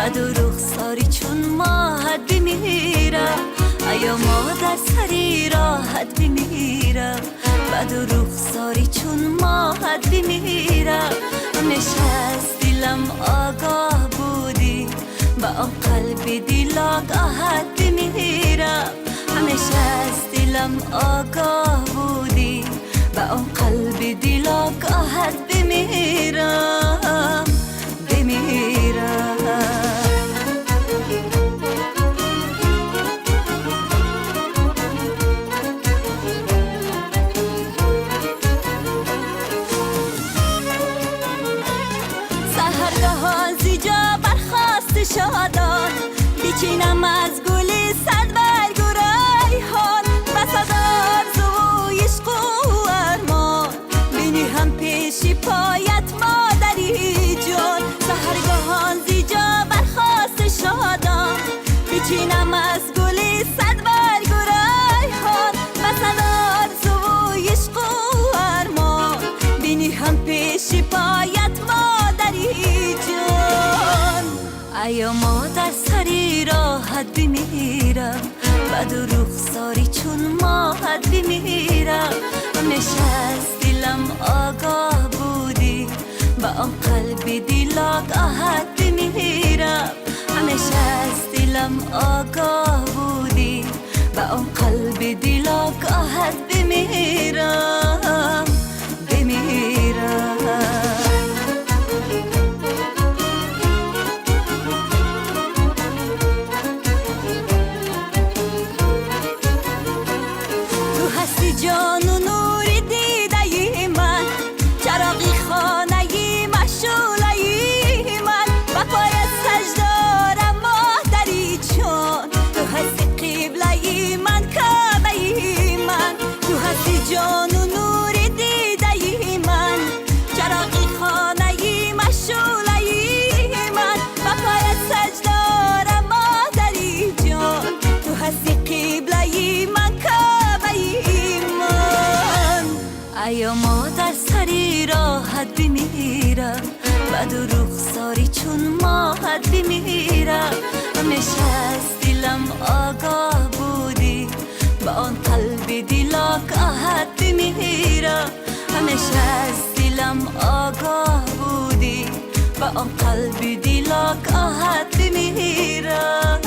بد و رخساری چون ماهت بمیرم ایا مادر سری راحت بمیرم بد و رخساری چون ماهت بمیرم همیشه از دلم آگاه بودی با آن قلب دل آگاهت بمیرم همیشه از دلم آگاه بودی با آن قلب دل آگاهت بمیرم سحرگاهان زیجا برخواست شادان بیچینم از گل صد برگ و ریحان بسد آرزو و عشق و ارمان بینی هم پیش پایت مادری جان سحرگاهان زیجا برخواست شادان بیچینم از گل صد برگ و ریحان بسد آرزو و عشق و ارمان بینی هم پیش پایت مادری جان ایا مادر سری راحت بمیرم بد و رخساری چون ماهت بمیرم همیشه از دلم آگاه بودی با آن قلب دل آگاهت بمیرم همیشه از دلم آگاه بودی با آن قلب دل آگاهت بمیرم جان و نور دیده من چراغی خانه مشعله من و پایت سجدارم مادری چون تو هستی قبله من کعبه من تو هستی جان و نور دیده من چراغی خانه مشعله من و پایت سجدارم مادری جان تو هستی قبله من ایا مادر سری راحت بمیرم بد و رخساری چون ماهت بمیرم همیشه از دلم آگاه بودی با آن قلب دل آگاهت بمیرم همیشه از دلم آگاه بودی با آن قلب دل آگاهت بمیرم